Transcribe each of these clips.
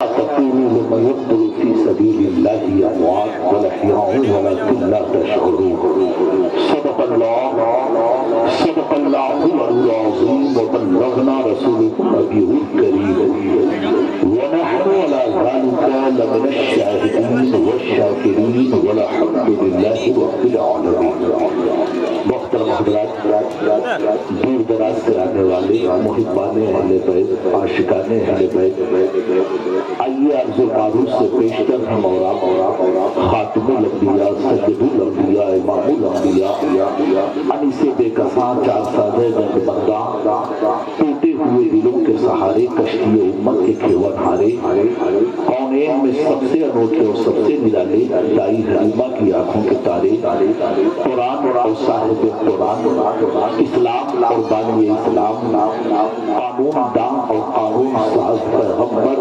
تقولوا لمن يقتل في سبيل الله أموات بل أحياء ولكن لا تشعرون صدق الله العظيم وبلغنا رسوله النبي الكريم ونحن على ذلك لمن الشاهدين والشاكرين والحمد لله رب العالمين. محترم حضرات، دور دراز سے آنے والے محبان اہل بیت، عاشقان اہل بیت، آئیے عرض و معروف سے پیشتر ہم اور خاتم الانبیاء سید الانبیاء امام الانبیاء انیس بے کساں چار سازے نند بندہ ٹوٹے ہوئے دلوں کے سہارے کشتی امت کے کھیون ہارے کونین میں سب سے انوکھے اور سب سے نرالے دائی حلیمہ کی آنکھوں کے تارے قرآن اور صاحب قرآن اسلام اور بانی اسلام قانون دان اور قانون ساز پیغمبر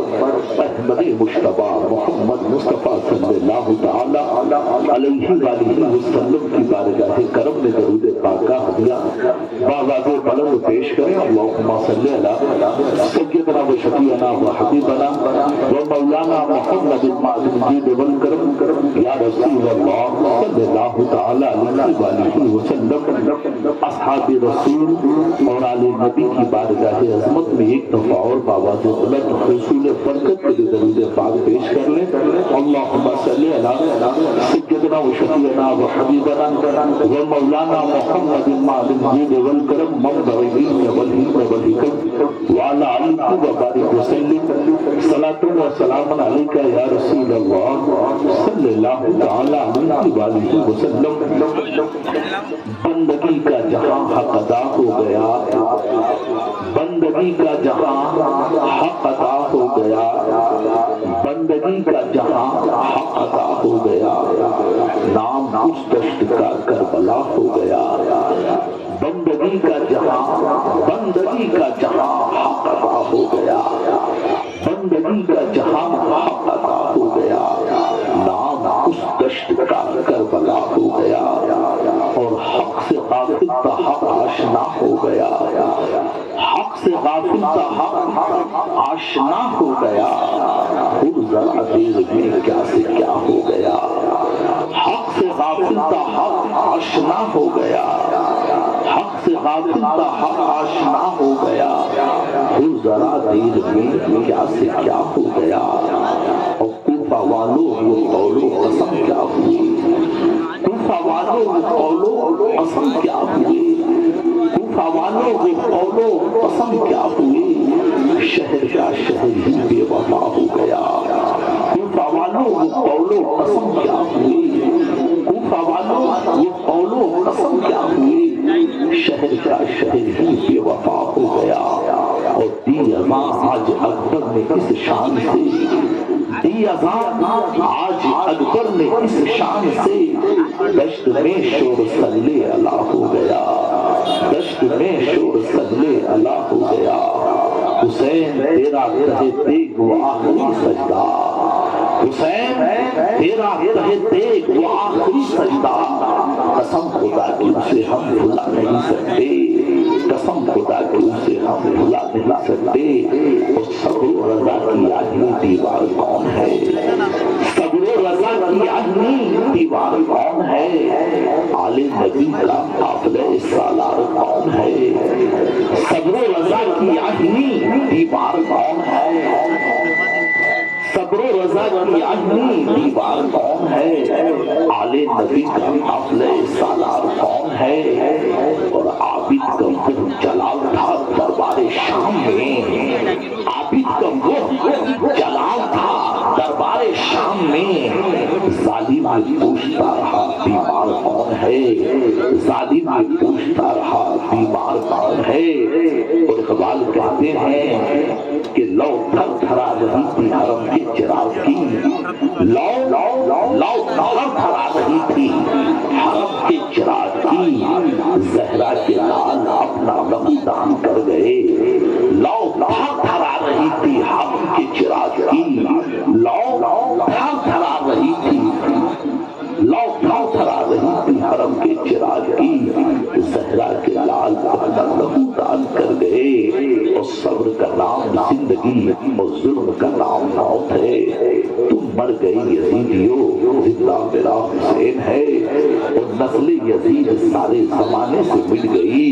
احمد مشتبہ محمد مصطفیٰ صلی اللہ تعالی علیہ وآلہ وسلم کی بارگاہ کرم میں درود پاکہ ہدیہ باغات بلند پیش کریں. اللہم صلی علی سیدنا و شفیعنا و حبیبنا و مولانا محمد المجید والکرم یا رسول اللہ صلی اللہ تعالی علیہ وآلہ وسلم اصحاب رسول اور آل نبی کی بارگاہ عظمت میں ایک دفعہ اور باواز بلند حصول برکت کے درود پاک پیش کر لیں. اللہم صلی علی سیدنا و شفیعنا و حبیبنا و مولانا محمد المجید والکرم منبع العلم والحکمہ والحکم وعلی علیہ وبارک وسلم صلاۃ و سلام علیک یا رسول اللہ صلی اللہ تعالی علیہ وآلہ وسلم. بندگی کا جہاں حق ادا ہو گیا، بندگی کا جہاں حق ادا ہو گیا، بندگی کا جہاں حق ادا ہو گیا، نام اس دشت کا کربلا ہو گیا. بندگی کا جہاں حق ادا ہو گیا، بندگی کا جہاں حق ادا ہو گیا، نام اس دشت کا کربلا ہو گیا اور حق سے غافل کا حق آشنا ہو گیا، حق سے غافل کا حق آشنا ہو گیا. خود ذرا دیر میں کیا سے کیا ہو گیا، حق سے غافل کا حق آشنا ہو گیا، حق سے غافل کا حق آشنا ہو گیا. خود ذرا دیر میں کیا سے کیا ہو گیا. اور کوفہ والو وہ قولو قسم کیا ہوئی، کوفہ والو وہ قولو قسم کیا ہوئی، کوفہ والو وہ قولو قسم کیا ہوئی. شہر کا شہر ہی بے وفا ہو گیا. کوفہ والو وہ قولو قسم کیا ہوئی، کوفہ والو وہ قولو قسم کیا ہوئی. شہر کا شہر ہی بے وفا ہو گیا. اور دی ازاں آج اکبر نے اس شان سے، دی ازاں آج اکبر نے اس شان سے دشت میں شور صلی اللہ ہو گیا، دشت میں شور صلی اللہ ہو گیا. حسین تیرا کہے تیگ وہ آخری سجدہ، حسین تیرا کہے تیگ وہ آخری سجدہ. قسم خدا کی اسے ہم بھلا نہیں سکتے، قسم خدا کی اسے ہم بھلا نہیں سکتے. اور صبر و رضا کی آدمی دیوار کون ہے، صبر و رضا کی آدمی دیوار کون ہے. آل نبی کا قافلہ سالار کون ہے، صبر و رضا کی آدمی دیوار کون ہے، صبر و رضا کی آدمی دیوار کون ہے. آل نبی کا قافلہ سالار کون ہے. اور عابد کا وہ جلال تھا دربار شام میں، عابد کا وہ جلال تھا دربار شام میں. ظالم پوچھتا رہا بیمار کون ہے، ظالم پوچھتا رہا بیمار کون ہے. اور اقبال کہتے ہیں کہ لو تھر تھرا رہی تھی حرم کے چراغ کی، لو تھر تھرا رہی تھی حرم کے چراغ کی. زہرا کے لال اپنا دم کر گئے. لو تھر تھرا رہی تھی حرم کے چراغ کی، لو تھر تھرا رہی تھی، لو تھر تھرا رہی تھی حرم کے چراغ کی. زہرا کے لال اپنا دم کر گئے. اور صبر کا نام زندگی اور ظلم کا نام موت ہے. تم مر گئے یزیدیو، زندہ میرا حسین ہے. اور نسل یزید سارے زمانے سے مٹ گئی.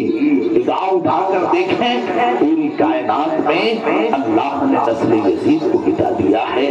نگاہ اٹھا کر دیکھیں پوری کائنات میں اللہ نے نسل یزید کو مٹا دیا ہے.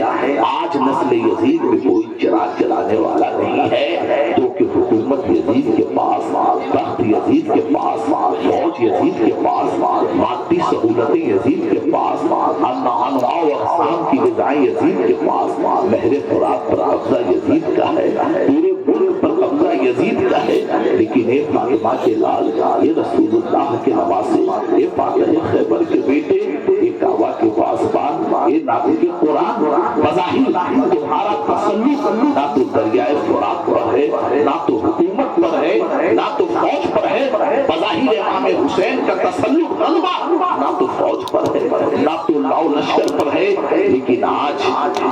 آج نسل یزید میں کوئی چراغ جلانے والا نہیں ہے، کیونکہ حکومت یزید کے پاس، تخت یزید کے پاس، فوج یزید کے پاس، مادی سہولتیں یزید کے پاس، انواع و اقسام کی غذائیں یزید کے پاس. نہر فرات پر قبضہ یزید کا ہے، پورے ملک پر قبضہ یزید کا ہے. لیکن اے فاطمہ کے لال، یہ رسول اللہ کے نواسے، اے فاتح خیبر کے بیٹے، اے کعبہ کے پاسبان، اے ناطق قرآن، بظاہر تمہارا تسلط نہ تو دریائے فرات پر ہے، نہ تو حکومت پر ہے، نہ تو فوج پر ہے. بظاہر امام حسین کا تسلط غلبہ نہ تو فوج پر ہے، نہ تو لاؤ لشکر پر ہے. لیکن آج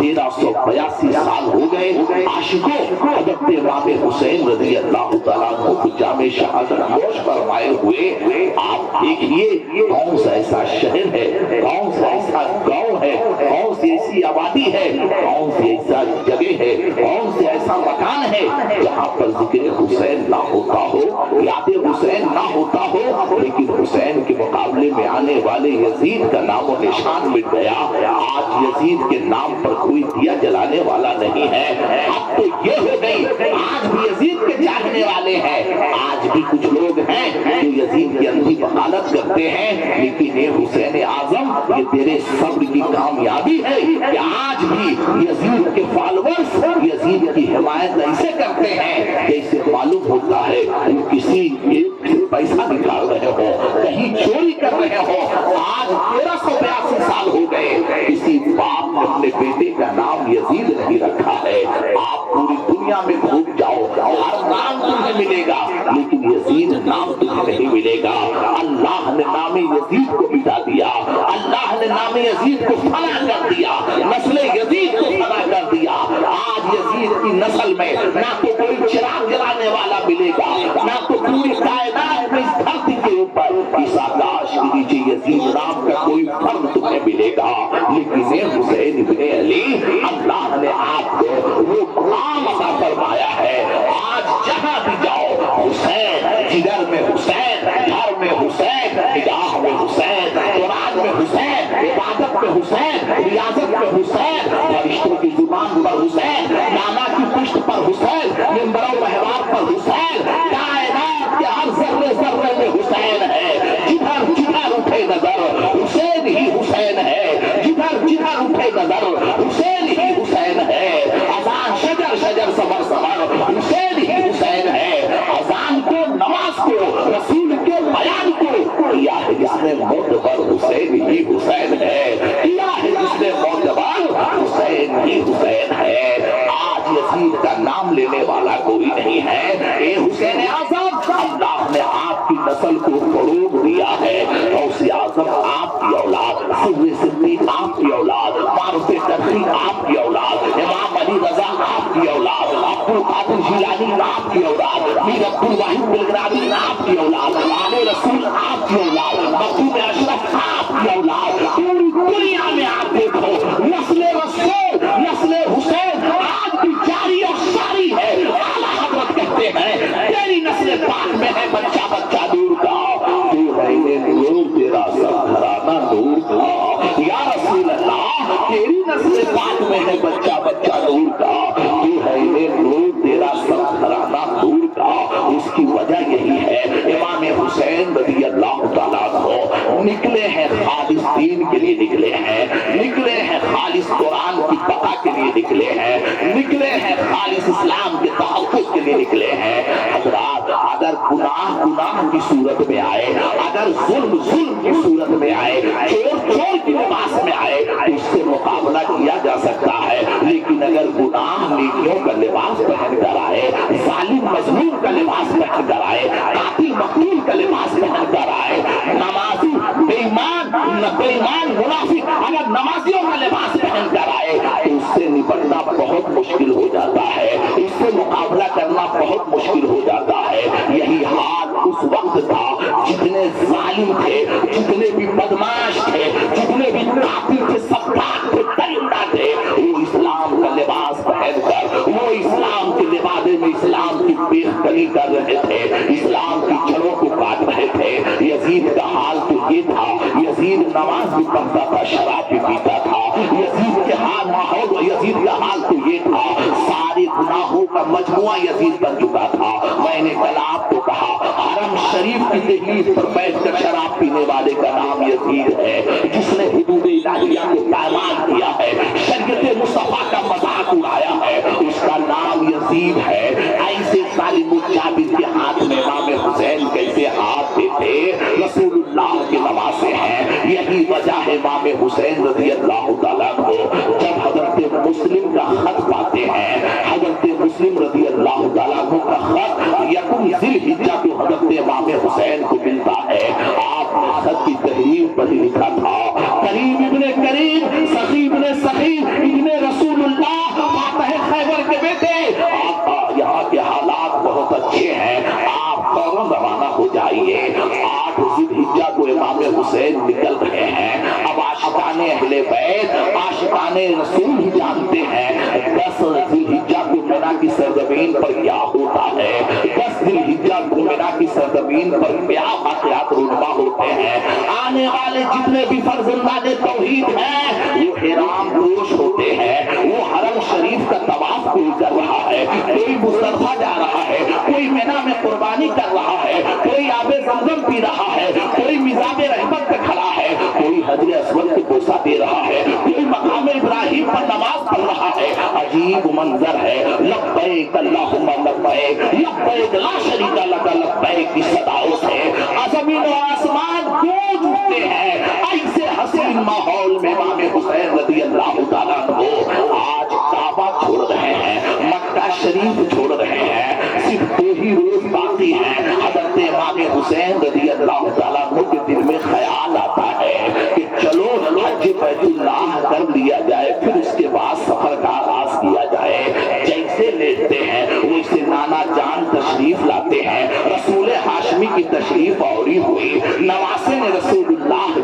1382 سال ہو گئے عاشقوں حضرت امام حسین رضی اللہ تعالیٰ عنہ کو جامع شہادت نوش فرمائے ہوئے. آپ دیکھیے کون سا ایسا شہر ہے، کون سا ایسا گاؤں ہے، کون سی ایسی آبادی ہے، کون سی ایسا جگہ ہے، کون سے ایسا مکان ہے جہاں پر ذکر حسین نہ ہوتا ہو، یاد حسین نہ ہوتا ہو. لیکن حسین کے مقابلے میں آنے والے یزید کا نام و نشان مٹ گیا. آج یزید کے نام پر کوئی دیا جلانے والا نہیں ہے. اب تو یہ ہو گئی آج بھی یزید کے چاہنے والے ہیں، آج بھی کچھ لوگ ہیں جو یزید کی اندھی بغاوت کرتے ہیں. لیکن اے حسین اعظم، یہ تیرے صبر کی کامیابی ہے کہ آج بھی یزید کے فالورز یزید کی حمایت ایسے کرتے ہیں جیسے معلوم ہوتا ہے وہ کسی ایک سے پیسہ نکال رہے ہو، کہیں چوری کر رہے ہو. آج 1382 سال ہو گئے کسی باپ نے اپنے بیٹے کا نام یزید نہیں رکھا ہے. آپ پوری دنیا میں گھوم جاؤ، ہر نام تمہیں ملے گا، لیکن یزید نام تمہیں نہیں ملے گا. اللہ نے نام یزید کو مٹا دیا، اللہ نے نام یزید کو فنا کر دیا، نسل یزید کو فنا کر دیا. آج یزید کی نسل میں نہ تو کوئی چراغ جلانے والا ملے گا، نہ تو پوری کائنات میں اس دھرتی کے اوپر اس آکاش کے نیچے یزید نام کا کوئی فرد تمہیں ملے گا. لیکن اے حسین ابن علی، اللہ نے آپ کو وہ مقام عطا فرمایا ہے. آج جہاں بھی جاؤ حسین، جگر میں حسین، گھر میں حسین، نگاہ میں حسین، قرآن میں حسین، عبادت میں حسین، ریاضت میں حسین، فرشتوں کی زبان پر حسین، نانا کی پشت پر حسین، منبر و محراب پر حسین. کائنات کے ہر ذرے ذرے میں حسین ہے. جدھر جدھر اٹھے نظر حسین ہی حسین ہے، جدھر جدھر اٹھے نظر حسین ہی حسین ہے. اذان شجر شجر سمر سمر حسین ہی حسین ہے. اذان کو، نماز کو، رسول کے بیان کو کیا ہے جس نے معتبر حسین ہی حسین ہے، کیا ہے جس نے معتبر حسین ہی حسین ہے. آج یزید کا نام لینے والا کوئی نہیں ہے. اے حسین اعظم، اللہ نے آپ کی نسل کو فروغ دیا ہے. غوث اعظم آپ کی اولاد، سر صدیق آپ کی اولاد، معروف تقی آپ کی اولاد، امام علی رضا آپ کی اولاد، عبد القادر جیلانی آپ کی اولاد، میر عبد الواحد بلگرامی آپ کی اولاد، آل رسول آپ کی اولاد، مخدوم اشرف آپ کی اولاد. پوری دنیا میں آپ دیکھو نسل رسول، نسل حسین آج بھی جاری اور ساری ہے. اعلیٰ حضرت کہتے ہیں تیری نسل پاک میں ہے بچہ بچہ نور کا، تو ہے یہ نور تیرا سب گھرانہ نور کا. یا رسول اللہ، تیری نسل پاک میں ہے بچہ بچہ نور کا، تو ہے یہ نور تیرا سب گھرانہ نور کا. اس کی وجہ یہی ہے امام حسین رضی اللہ تعالیٰ عنہ نکلے ہیں خالص دین کے لیے، نکلے ہیں، نکلے ہیں خالص قرآن کی بقا کے لیے، نکلے ہیں، نکلے ہیں خالص اسلام کے تحفظ کے لیے، نکلے ہیں. حضرات، اگر گناہ گناہ کی صورت میں آئے، اگر ظلم ظلم کی صورت میں آئے، چور چور کی لباس میں آئے، تو اس سے مقابلہ کیا جا سکتا ہے. لیکن اگر گناہ نیکیوں کا لباس پہن کر آئے، ظالم مظلوم کا لباس پہن کر آئے، قاتل مقتول کا لباس پہن کر آئے، نمازی بے ایمان منافق اگر نمازیوں کا لباس پہن کر آئے تو اس سے نپٹنا بہت مشکل ہو جاتا ہے، اس سے مقابلہ کرنا بہت مشکل ہو جاتا ہے. یہی حال اس وقت تھا. جتنے ظالم تھے، جتنے بھی بدماش تھے، جتنے بھی قاتل ماحول یزید کا حال تو یہ تھا، سارے گناہوں کا مجموعہ یزید بن چکا تھا۔ میں نے کل آپ کو کہا حرم شریف کی دہلیز پر بیٹھ کر شراب پینے والے کا نام یزید ہے، جس نے حدود الہیہ کو پامال کیا ہے، شریعت مصطفیٰ کا مذاق اڑایا ہے، اس کا نام یزید ہے۔ ایسے ظالم الجابر کے ہاتھ میں امام حسین کیسے ہاتھ دیتے؟ رسول اللہ کے نواسے ہیں، یہی وجہ ہے امام حسین رضی اللہ تعالیٰ کو جب حضرت مسلم کا خط پاتے ہیں، حضرت مسلم رضی اللہ تعالیٰ کا خط یکم ذی الحجہ کو حضرت امام حسین کو ملتا ہے، آپ نے خط کی تحریر پر ہی لکھا تھا کریم ابن کریم سخی ابن سخی ابن رسول اللہ فاتح خیبر کے بیٹے، آقا یہاں کے حالات بہت اچھے ہیں، آپ فوراً روانہ ہو جائیے۔ 8 ذی الحجہ کو امام حسین نکل رہے ہیں۔ اب عاشقان اہل بیت عاشقان رسول ہی جانتے ہیں 10 ذی الحجہ کو مینا کی سرزمین پر کیا ہوتا ہے، 10 ذی الحجہ کو مینا کی سرزمین پر کیا واقعات رونما ہوتے ہیں۔ آنے والے جتنے بھی فرزندان توحید ہیں وہ حرام پوش ہوتے ہیں، وہ حرم شریف کا طواف کوئی کر رہا ہے، کوئی مصطفیٰ جا رہا ہے، کوئی مینا میں قربانی کر رہا ہے، کوئی آب زمزم پی رہا ہے، کوئی مزاب رحمت پہ کھڑا ہے، کوئی حجر اسود کو بوسہ دے رہا ہے، کوئی مقام ابراہیم پر نماز پڑھ رہا ہے۔ عجیب منظر ہے، لبیک اللہم لبیک لبیک لا شریک لک لبیک کی صداؤں سے زمین و آسمان گونج اٹھتے ہیں۔ ایسے حسین ماحول میں امام حسین رضی اللہ تعالیٰ عنہ آج کعبہ چھوڑ رہے ہیں، مکہ شریف چھوڑ رہے ہیں، صرف 2 ہی روز باقی ہیں۔ حضرت امام حسین رضی اللہ تعالیٰ عنہ کے دل میں خیال آتا ہے کہ چلو حج بیت اللہ کر لیا جائے، پھر اس کے بعد سفر کا آغاز کیا جائے۔ جیسے لیٹتے ہیں ویسے نانا جان تشریف لاتے ہیں، رسول ہاشمی کی تشریف آوری ہوئی، نواسے نے رسول اللہ کے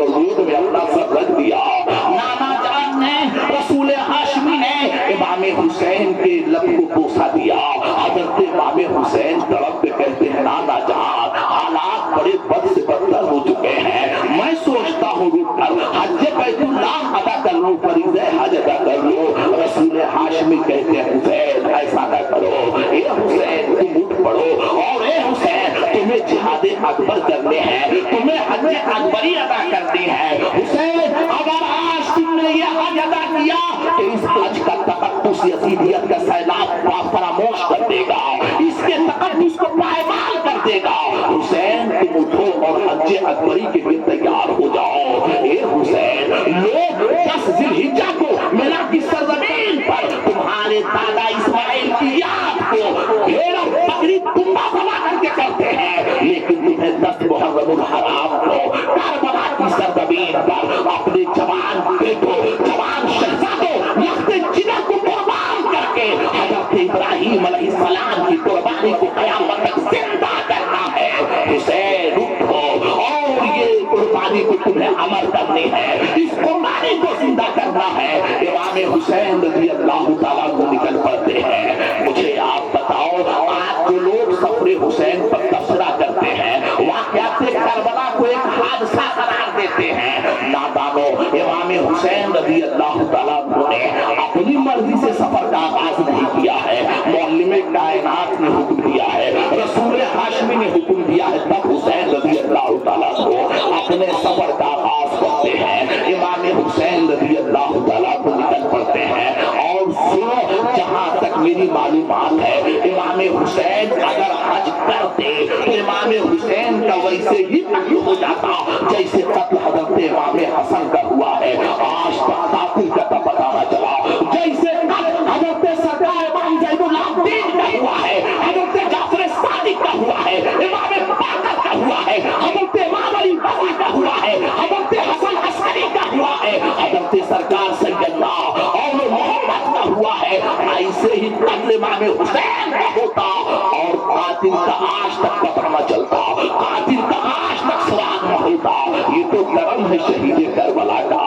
گود میں اپنا سر رکھ دیا، نانا جان نے رسول ہاشمی نے امام حسین کے لب کو بوسہ دیا۔ حضرت امام حسین تڑپ کے کہتے ہیں نانا جان حالات بڑے بد سے بدتر ہو چکے ہیں، میں سوچتا ہوں رک کر حج بیت اللہ ادا کر لوں، فریضہ حج ادا کر لوں۔ رسول ہاشمی کہتے ہیں حسین ایسا نہ کرو، اے حسین تم اٹھ پڑو، اور اے حسین تمہیں جہاد اکبر کرنے ہیں، تمہیں حج اکبری ادا کرنی ہے۔ حسین اگر آج تم نے یہ حج ادا کیا کہ اس حج کا تقدس یزیدیت کا سیلاب فراموش کر دے گا، اس کے تقدس کو پائمال کر دے گا۔ حسین تم اٹھو اور حج اکبری کے لیے تیار ہو جاؤ۔ اے حسین لوگ 10 ذی الحجہ کو مینا کی سرزمین پر تمہارے دادا اسماعیل کی یاد کو بھیڑ بکری تمبا سوا کر کے کرتے ہیں، لیکن تمہیں 10 محرم الحرام کو کربلا کی سرزمین پر اپنے جوان بیٹوں جوان شہزادوں لخت جگر کو قربان کر کے حضرت ابراہیم علیہ السلام کی قربانی کو قیامت تک زندہ کرنا ہے۔ حسین اٹھو اور یہ قربانی کو تمہیں عمل کرنی ہے، اس قربانی کو زندہ کرنا ہے۔ امام حسین رضی اللہ تعالیٰ کو نکل پڑتے ہیں۔ مجھے آپ بتاؤ آج جو لوگ سفر حسین پر تبصرہ کرتے ہیں، واقعات کربلا کو ایک حادثہ قرار دیتے ہیں، نادانو امام حسین رضی اللہ تعالیٰ نے اپنی مرضی سے سفر کا آغاز نہیں کیا ہے، معلم کائنات نے حکم دیا ہے، رسول ہاشمی نے حکم دیا ہے، تب حسین رضی اللہ تعالیٰ کو اپنے سفر کا آغاز کرتے ہیں۔ امام حسین رضی اللہ تعالیٰ کو نکل پڑتے ہیں، اور سنو جہاں تک میری معلومات ہے امام حسین اگر حج کرتے تو امام حسین کا ویسے ہی قتل ہو جاتا جیسے قتل حضرت امام حسن کا ہوا ہے۔ آج تک قاتل کا پتہ نہ چلا، جیسے قتل حضرت سردار امام زین العابدین کا ہوا ہے، حضرت جعفر صادق کا ہوا ہے، امام باقر کا ہوا ہے، حضرت امام علی رضا کا ہوا ہے، حضرت حسن عسکری کا ہوا ہے، حضرت سرکار سیدنا اور محمد کا ہوا ہے، ایسے ہی قتل امام حسین کا ہوتا اور قاتل کا آج تک پتہ نہ چلتا، قاتل کا آج تک سراغ نہ ہوتا۔ یہ تو کرم ہے شہید کربلا کا،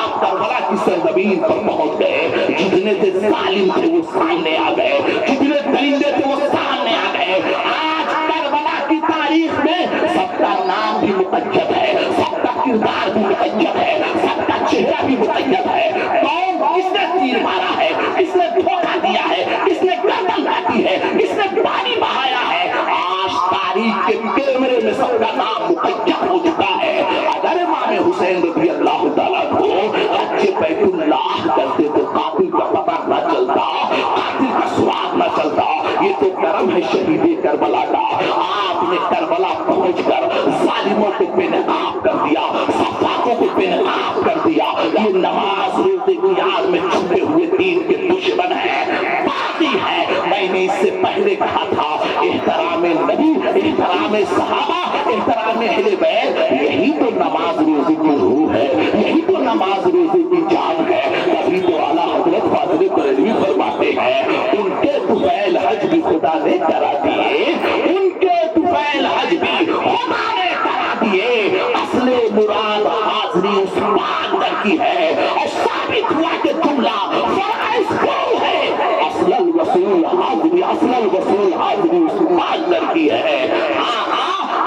آپ کربلا کی سرزمین پر پہنچ گئے، جتنے تھے ظالم تھے وہ سامنے آ گئے، جتنے درندے تھے وہ سامنے آ گئے۔ آج کربلا کی تاریخ میں سب کا نام بھی مقجب ہے، سب کا کردار بھی مقید ہے، سب کا چہرہ بھی مقید ہے. کون؟ کس نے تیر مارا ہے، کس نے دھوکہ دیا ہے، کس نے گردن کاٹی ہے، کس نے پانی بہایا ہے، آج تاریخ کے کیمرے میں سب کا نام مقید ہو چکا ہے. اگر امام حسین رضی اللہ تعالیٰ کو حج بیت اللہ کرتے تو قاتل کا پتہ نہ چلتا، قاتل کا سراغ نہ چلتا. یہ تو کرم ہے شہید کربلا کا. آپ نے کربلا پہنچ کر ظالموں کو بے نقاب کر دیا، صفاقوں کو بے نقاب کر دیا. یہ نماز روزے کی یاد میں چھپے ہوئے دین کے دشمن ہیں، باقی ہے. میں نے اس سے پہلے کہا تھا احترام نبی، احترام صحابہ، احترام اہل بیت، یہی تو نماز روزے کی روح ہے، یہی تو نماز روزے کی جان ہے. تبھی تو اعلیٰ حضرت فاضل بریلوی فرماتے ہیں ان کے طفیل حج بھی خدا نے کرا دیے، ان کے طفیل حج بھی خدا نے کرا دیے. اصل مراد حاضری اس پاک کی ہے اور ثابت ہوا کہ جملہ فرائض کو ہے. اصل الوصول حاضری، اصل الوصول حاضری اس پاک کی ہے.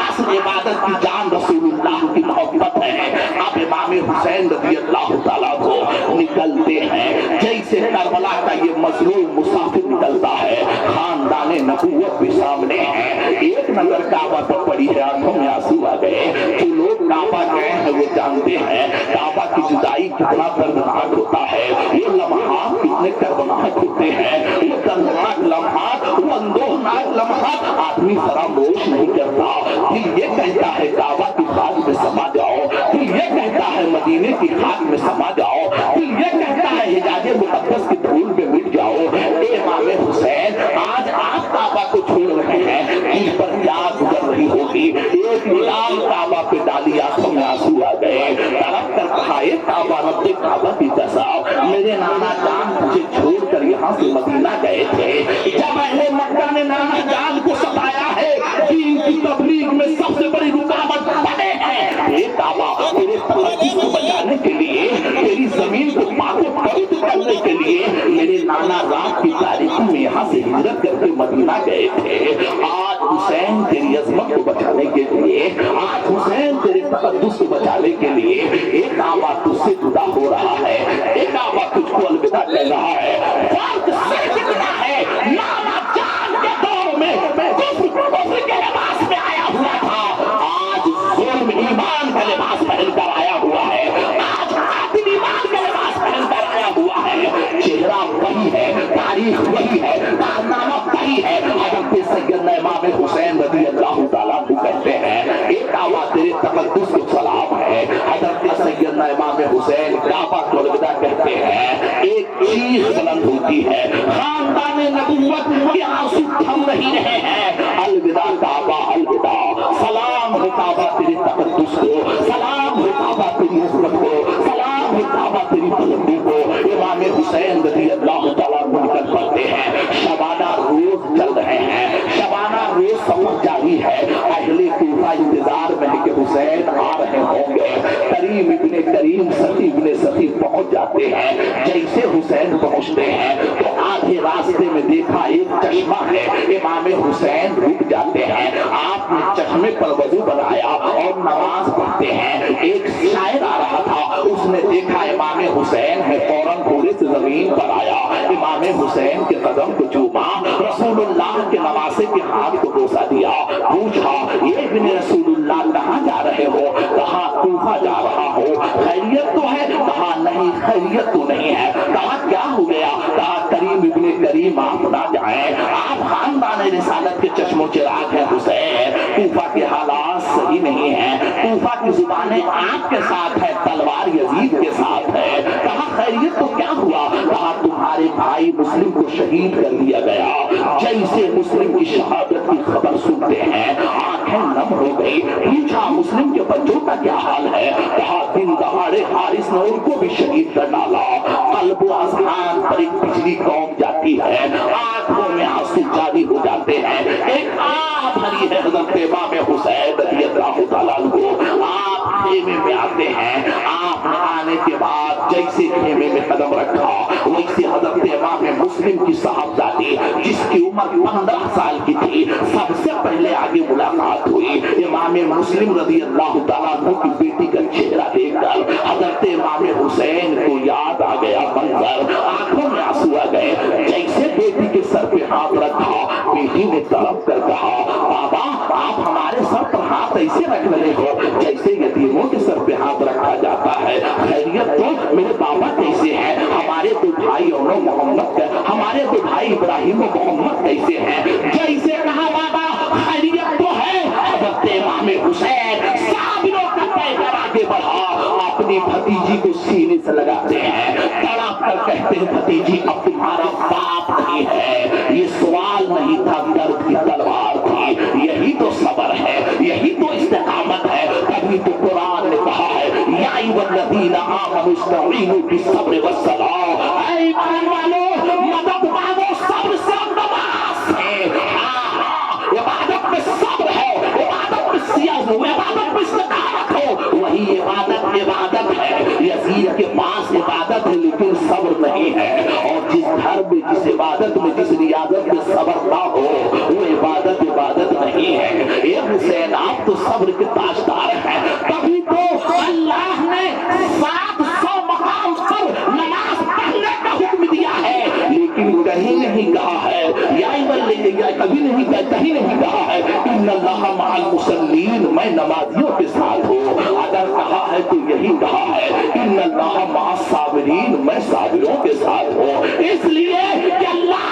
اصل عبادت کی جان رسول اللہ کی محبت ہے. اب امام حسین رضی اللہ تعالیٰ کو نکلتے ہیں جیسے کربلا کا یہ مظلوم مسافر نکلتا ہے. خاندان نبوت بھی سامنے ہے. ایک نظر کعبہ پر پڑی ہے، آنکھوں میں آنسو آ گئے. جو لوگ کعبہ گئے ہیں وہ جانتے ہیں کعبہ کی جدائی کتنا دردناک ہوتا ہے، وہ لمحات کتنے دردناک ہوتے ہیں. وہ دردناک لمحات، وہ اندوہناک لمحات آدمی فراموش نہیں کرتا. دل یہ کہتا ہے کعبہ کی خاک میں سما جاؤ، دل یہ کہتا ہے مدینے کی خاک میں سما جاؤ، دل یہ کہتا ہے حجاز مقدس کی دھول میں مٹ جاؤ. اے امام حسین، آج آپ کعبہ کو چھوڑ رہے ہیں، ان پر کیا گزر رہی ہوگی. ایک نگاہ کعبہ پہ ڈالی، آنکھوں میں آنسو آ گئے. تڑپ کر کہا اے کعبہ رب کعبہ کی قسم، میرے نانا جان مجھے چھوڑ کر یہاں سے مدینہ گئے تھے. جب اہل مکہ نے نانا جان کو ستایا ہے، دین کی تبلیغ میں سب سے بڑی رکاوٹ بنے ہیں. اے کعبہ، تیرے تقدس کو بچانے کے لیے، تیری زمین کو پاک و پویتر کرنے کے لیے میرے نانا رات کی تاریخی میں یہاں سے ہجرت کر کے مدینہ گئے تھے. آج حسین تیری عظمت کو بچانے کے لیے، آج حسین تیرے تقدس کو بچانے کے لیے ایک کعبہ تجھ سے جدا ہو رہا ہے، ایک کعبہ تجھ کو الوداع کہہ رہا ہے. فرق صرف اتنا ہے، نانا جان کے دور میں کفر کے لباس میں آیا ہوا تھا، آج ظلم ایمان کا لباس پہن کر آیا ہوا ہے، آج قاتل ایمان کا لباس پہن کر آیا ہوا ہے. چہرہ وہی ہے، تاریخ وہی ہے، کارنامہ وہی ہے. حضرت سیدنا امام حسین رضی اللہ تعالیٰ کو کہتے ہیں ایک کعبہ تیرے تقدس کو سلام ہے. حضرت سیدنا امام حسین کعبہ کو الوداع کہتے ہیں. ایک چیخ بلند ہوتی ہے، خاندان نبوت کے آنسو تھم نہیں رہے ہیں. الوداع کعبہ، الوداع. سلام ہو کعبہ تیرے تقدس کو، سلام ہو کعبہ تیری عظمت کو، سلام ہو کعبہ تیری بلندی کو. امام حسین رضی اللہ تعالیٰ کو نکل پڑتے ہیں. شبانہ روز چل رہے ہیں، شبانہ روز سفر جاری ہے. اہل کوفہ انتظار میں ہے کہ حسین آ رہے ہوں گے. کریم ابن کریم، سخی ابن سخی پہنچ جاتے ہیں. جیسے حسین پہنچتے ہیں تو آدھے راستے میں دیکھا ایک چشمہ ہے. امام حسین رک جاتے ہیں. آپ نے چشمے پر وضو بنایا اور نماز پڑھتے ہیں. ایک شاعر آ رہا تھا، اس نے دیکھا امام حسین ہے، فوراً گھوڑے سے زمین پر آیا، امام حسین کے قدم کو چوما، رسول اللہ کے نواسے کے ہاتھ کو بوسا دیا. پوچھا یہ ابن رسول اللہ کہاں جا رہے ہو؟ کہا کوفہ جا رہا ہو. خیریت تو ہے؟ کہا نہیں خیریت تو نہیں ہے. کہا کیا ہو گیا؟ کہا کریم ابن کریم آپ نہ جائیں، آپ خاندان رسالت کے چشم و چراغ ہیں حسین. کوفہ کے حالات صحیح نہیں ہیں، کوفہ کی زبانیں آپ کے ساتھ ہے، تلوار یزید کے ساتھ ہے. کہا خیریت تو کیا ہوا؟ کہا تمہارے بھائی مسلم کو شہید کر دیا گیا. جیسے مسلم کی شہادت کی خبر سنتے ہیں آنکھیں نم ہو گئی. پوچھا مسلم کے بچوں کا کیا حال ہے؟ کہا دن دہاڑے حارث نے ان کو بھی شہید کر ڈالا. قلب و اذہان پر ایک بجلی قوم جاتی ہے، آنکھوں میں آنسو جاری ہو جاتے ہیں. ایک آہ بھری ہے حضرت امام حسین رضی اللہ تعالیٰ عنہ. آپ خیمے میں آتے ہیں. آپ نے آنے کے بعد جیسے خیمے میں قدم رکھا ویسے حضرت امام مسلم کی صاحبزادی جس کی عمر 15 سال کی تھی سب سے پہلے آگے ملاقات ہوئی. امام مسلم رضی اللہ تعالیٰ عنہ کی بیٹی کا چہرہ والے ہو جیسے یتیموں کے سر پہ ہاتھ رکھا جاتا ہے. خیریت تو میرے بابا کیسے ہیں, ہمارے دو بھائی محمد, ہمارے دو بھائی ابراہیم و محمد کیسے ہیں. جیسے کہا بابا خیریت تو ہے. حضرت امام حسین صابروں کا پیکر آگے بڑھا, اپنی بھتیجی کو سینے سے لگاتے ہیں, تڑپ کر کہتے ہیں بھتیجی اب تمہارا باپ نہیں ہے. یہ سوال نہیں تھا, درد کی تلوار تھی. یہی تو صبر ہے, یہی تو استقامت ہے. تبھی تو قرآن نے کہا ہے یا ایھا الذین آمنوا استعینوا بالصبر والصلاۃ, اے ایمان والو مدد مانگو صبر سے اور نماز سے. عبادت میں صبر ہے, عبادت میں سیاست, عبادت میں استقامت ہو, وہی عبادت ہے. یزید کے پاس عبادت ہے لیکن صبر نہیں ہے, اور جس گھر میں جس عبادت میں جس ریاضت میں صبر نہ ہو وہ عبادت نہیں ہے. اے حسین آپ تو صبر کے تاجدار ہیں, تبھی تو اللہ نے 700 مقام پر نماز پڑھنے کا حکم دیا ہے, لیکن کہیں نہیں کہا ہے کہیں نہیں کہا ہے ان اللہ مع المصلین, میں نمازیوں کے ساتھ ہوں. اگر کہا ہے تو یہی کہا ہے ان اللہ مع الصابرین, میں صابروں کے ساتھ ہوں. اس لیے کہ اللہ